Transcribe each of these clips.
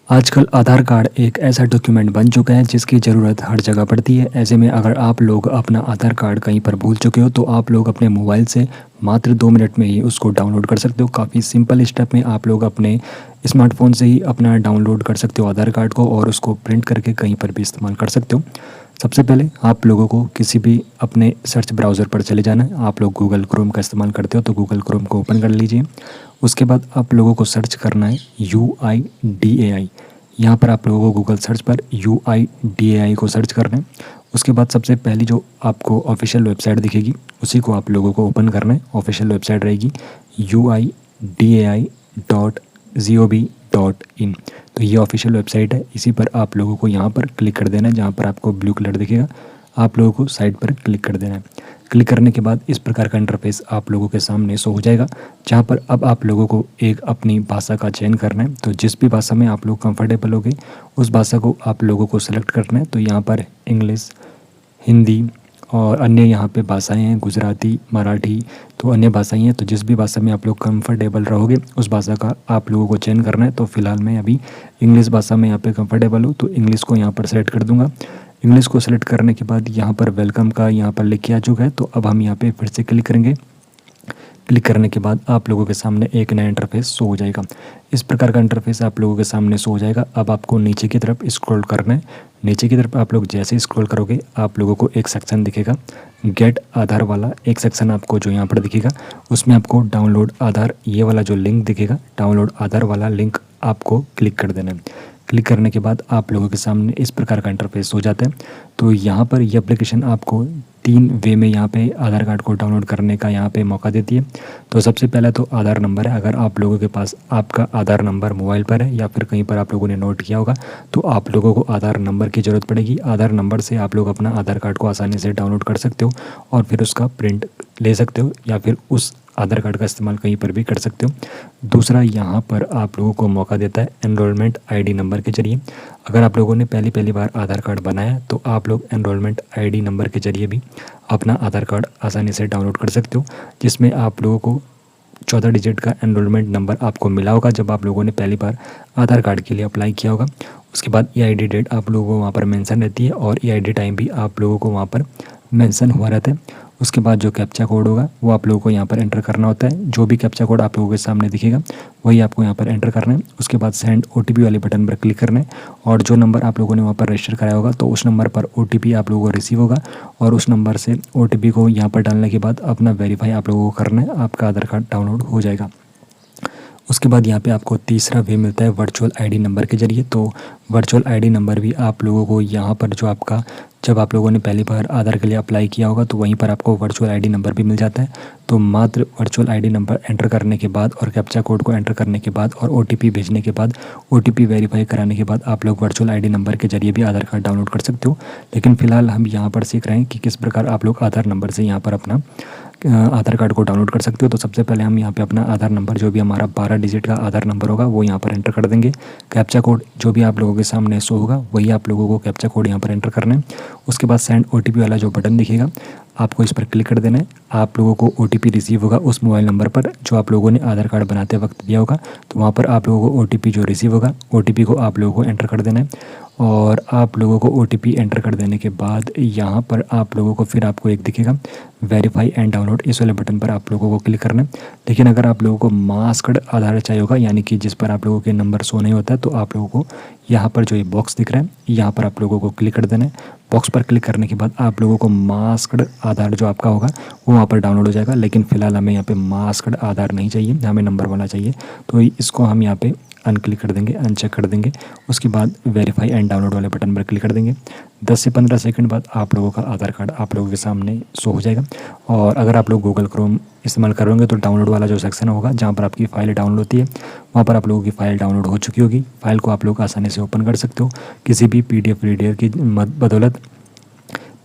आजकल आधार कार्ड एक ऐसा डॉक्यूमेंट बन चुका है जिसकी ज़रूरत हर जगह पड़ती है। ऐसे में अगर आप लोग अपना आधार कार्ड कहीं पर भूल चुके हो तो आप लोग अपने मोबाइल से मात्र 2 मिनट में ही उसको डाउनलोड कर सकते हो। काफ़ी सिंपल स्टेप में आप लोग अपने स्मार्टफ़ोन से ही अपना डाउनलोड कर सकते हो आधार कार्ड को और उसको प्रिंट करके कहीं पर भी इस्तेमाल कर सकते हो। सबसे पहले आप लोगों को किसी भी अपने सर्च ब्राउज़र पर चले जाना है। आप लोग गूगल क्रोम का इस्तेमाल करते हो तो गूगल क्रोम को ओपन कर लीजिए। उसके बाद आप लोगों को सर्च करना है UIDAI। यहाँ पर आप लोगों को गूगल सर्च पर UIDAI को सर्च करना है। उसके बाद सबसे पहली जो आपको ऑफिशियल वेबसाइट दिखेगी उसी को आप लोगों को ओपन करना है। ऑफिशियल वेबसाइट रहेगी UIDAI.gov.in। तो ये ऑफिशियल वेबसाइट है, इसी पर आप लोगों को यहाँ पर क्लिक कर देना है। जहाँ पर आपको ब्लू कलर दिखेगा आप लोगों को साइड पर क्लिक कर देना है। क्लिक करने के बाद इस प्रकार का इंटरफेस आप लोगों के सामने शो हो जाएगा, जहाँ पर अब आप लोगों को एक अपनी भाषा का चयन करना है। तो जिस भी भाषा में आप लोग कंफर्टेबल होगे उस भाषा को आप लोगों को सेलेक्ट करना है। तो यहाँ पर इंग्लिश, हिंदी और अन्य यहाँ पे भाषाएं हैं, गुजराती, मराठी, तो अन्य भाषाएं हैं। तो जिस भी भाषा में आप लोग कंफर्टेबल रहोगे उस भाषा का आप लोगों को चयन करना है। तो फिलहाल मैं अभी इंग्लिश भाषा में यहाँ पे कंफर्टेबल हूँ तो इंग्लिश को यहाँ पर सेलेक्ट कर दूँगा। इंग्लिश को सेलेक्ट करने के बाद यहाँ पर वेलकम का यहाँ पर लिख के आ चुका है। तो अब हम यहाँ पे फिर से क्लिक करेंगे। क्लिक करने के बाद आप लोगों के सामने एक नया इंटरफेस शो हो जाएगा। इस प्रकार का इंटरफेस आप लोगों के सामने शो हो जाएगा। अब आपको नीचे की तरफ स्क्रॉल करना है। नीचे की तरफ आप लोग जैसे ही स्क्रॉल करोगे आप लोगों को एक सेक्शन दिखेगा गेट आधार वाला। एक सेक्शन आपको जो यहाँ पर दिखेगा उसमें आपको डाउनलोड आधार ये वाला जो लिंक दिखेगा, डाउनलोड आधार वाला लिंक आपको क्लिक कर देना है। क्लिक करने के बाद आप लोगों के सामने इस प्रकार का इंटरफेस हो जाता है। तो यहाँ पर ये एप्लीकेशन आपको 3 वे में यहाँ पे आधार कार्ड को डाउनलोड करने का यहाँ पे मौका देती है। तो सबसे पहला तो आधार नंबर है। अगर आप लोगों के पास आपका आधार नंबर मोबाइल पर है या फिर कहीं पर आप लोगों ने नोट किया होगा तो आप लोगों को आधार नंबर की ज़रूरत पड़ेगी। आधार नंबर से आप लोग अपना आधार कार्ड को आसानी से डाउनलोड कर सकते हो और फिर उसका प्रिंट ले सकते हो या फिर उस आधार कार्ड का इस्तेमाल कहीं पर भी कर सकते हो। दूसरा यहाँ पर आप लोगों को मौका देता है एनरोलमेंट आईडी नंबर के जरिए। अगर आप लोगों ने पहली बार आधार कार्ड बनाया तो आप लोग एनरोलमेंट आईडी नंबर के जरिए भी अपना आधार कार्ड आसानी से डाउनलोड कर सकते हो, जिसमें आप लोगों को 14 डिजिट का एनरोलमेंट नंबर आपको मिला होगा जब आप लोगों ने पहली बार आधार कार्ड के लिए अप्लाई किया होगा। उसके बाद EID डेट आप लोगों को वहाँ पर मेंशन रहती है और EID टाइम भी आप लोगों को वहाँ पर मेंशन हुआ रहता है। उसके बाद जो कैप्चा कोड होगा वो आप लोगों को यहाँ पर एंटर करना होता है। जो भी कैप्चा कोड आप लोगों के सामने दिखेगा वही आपको यहाँ पर एंटर करना है। उसके बाद सेंड OTP वाले बटन पर क्लिक करना है और जो नंबर आप लोगों ने वहाँ पर रजिस्टर कराया होगा तो उस नंबर पर OTP आप लोगों को रिसीव होगा और उस नंबर से OTP को यहाँ पर डालने के बाद अपना वेरीफाई आप लोगों को करना है। आपका आधार कार्ड डाउनलोड हो जाएगा। उसके बाद यहाँ पे आपको तीसरा वे मिलता है वर्चुअल आईडी नंबर के जरिए। तो वर्चुअल आईडी नंबर भी आप लोगों को यहाँ पर जो आपका जब आप लोगों ने पहली बार आधार के लिए अप्लाई किया होगा तो वहीं पर आपको वर्चुअल आईडी नंबर भी मिल जाता है। तो मात्र वर्चुअल आईडी नंबर एंटर करने के बाद और कैप्चा कोड को एंटर करने के बाद और OTP भेजने के बाद OTP वेरीफाई कराने के बाद आप लोग वर्चुअल आईडी नंबर के जरिए भी आधार कार्ड डाउनलोड कर सकते हो। लेकिन फ़िलहाल हम यहाँ पर सीख रहे हैं कि किस प्रकार आप लोग आधार नंबर से यहाँ पर अपना आधार कार्ड को डाउनलोड कर सकते हो। तो सबसे पहले हम यहाँ पे अपना आधार नंबर जो भी हमारा 12 डिजिट का आधार नंबर होगा वो यहाँ पर एंटर कर देंगे। कैप्चा कोड जो भी आप लोगों के सामने शो होगा वही आप लोगों को कैप्चा कोड यहाँ पर एंटर करना है। उसके बाद सेंड OTP वाला जो बटन दिखेगा आपको इस पर क्लिक कर देना है। आप लोगों को OTP रिसीव होगा उस मोबाइल नंबर पर जो आप लोगों ने आधार कार्ड बनाते वक्त दिया होगा। तो वहाँ पर आप लोगों को OTP जो रिसीव होगा OTP को आप लोगों को एंटर कर देना है। और आप लोगों को OTP एंटर कर देने के बाद यहाँ पर आप लोगों को फिर आपको एक दिखेगा वेरीफाई एंड डाउनलोड, इस वाले बटन पर आप लोगों को क्लिक करना है। लेकिन अगर आप लोगों को मास्क्ड आधार चाहिए होगा यानी कि जिस पर आप लोगों के नंबर शो नहीं होता है तो आप लोगों को यहाँ पर जो ये बॉक्स दिख रहा है यहाँ पर आप लोगों को क्लिक कर देना है। बॉक्स पर क्लिक करने के बाद आप लोगों को मास्क्ड आधार जो आपका होगा वो वहाँ पर डाउनलोड हो जाएगा। लेकिन फ़िलहाल हमें यहाँ पे मास्क्ड आधार नहीं चाहिए, हमें नंबर वाला चाहिए। तो इसको हम यहाँ पे अनक्लिक कर देंगे, अनचेक कर देंगे। उसके बाद वेरीफाई एंड डाउनलोड वाले बटन पर क्लिक कर देंगे। 10 से 15 सेकंड बाद आप लोगों का आधार कार्ड आप लोगों के सामने शो हो जाएगा। और अगर आप लोग गूगल क्रोम इस्तेमाल करोगे तो डाउनलोड वाला जो सेक्शन होगा जहाँ पर आपकी फ़ाइल डाउनलोड होती है वहाँ पर आप लोगों की फ़ाइल डाउनलोड हो चुकी होगी। फ़ाइल को आप लोग आसानी से ओपन कर सकते हो किसी भी PDF रीडर की बदौलत।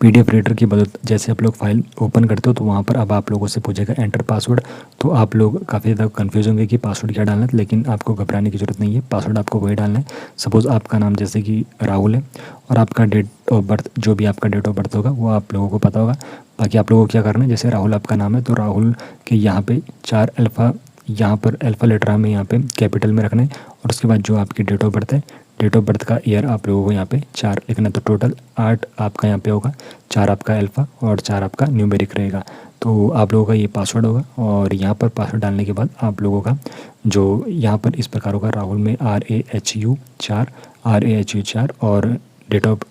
PDF रीडर की बदौलत जैसे आप लोग फाइल ओपन करते हो तो वहाँ पर अब आप लोगों से पूछेगा एंटर पासवर्ड। तो आप लोग काफ़ी ज़्यादा कन्फ्यूज़ होंगे कि पासवर्ड क्या डालना है, लेकिन आपको घबराने की ज़रूरत नहीं है। पासवर्ड आपको वही डालना है। सपोज़ आपका नाम जैसे कि राहुल है और आपका डेट ऑफ बर्थ जो भी आपका डेट ऑफ बर्थ होगा वो आप लोगों को पता होगा। बाकी आप लोगों को क्या करना है, जैसे राहुल आपका नाम है तो राहुल के यहाँ पर 4 अल्फ़ा यहाँ पर अल्फ़ा लेटर हमें यहाँ पे कैपिटल में रखना है। और उसके बाद जो आपकी डेट ऑफ बर्थ है डेट ऑफ बर्थ का ईयर आप लोगों को यहाँ पे 4 लिखना। तो टोटल 8 आपका यहाँ पे होगा, 4 आपका अल्फ़ा और 4 आपका न्यूमेरिक रहेगा। तो आप लोगों का ये पासवर्ड होगा और यहाँ पर पासवर्ड डालने के बाद आप लोगों का जो यहाँ पर इस प्रकार होगा, राहुल में RAHU 4 और डेट ऑफ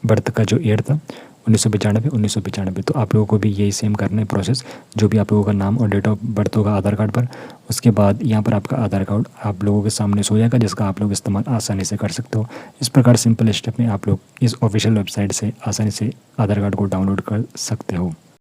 बर्थ का जो ईयर था 1995। तो आप लोगों को भी यही सेम करना है प्रोसेस, जो भी आप लोगों का नाम और डेट ऑफ बर्थ होगा आधार कार्ड पर। उसके बाद यहाँ पर आपका आधार कार्ड आप लोगों के सामने सो जाएगा, जिसका आप लोग इस्तेमाल आसानी से कर सकते हो। इस प्रकार सिंपल स्टेप में आप लोग इस ऑफिशियल वेबसाइट से आसानी से आधार कार्ड को डाउनलोड कर सकते हो।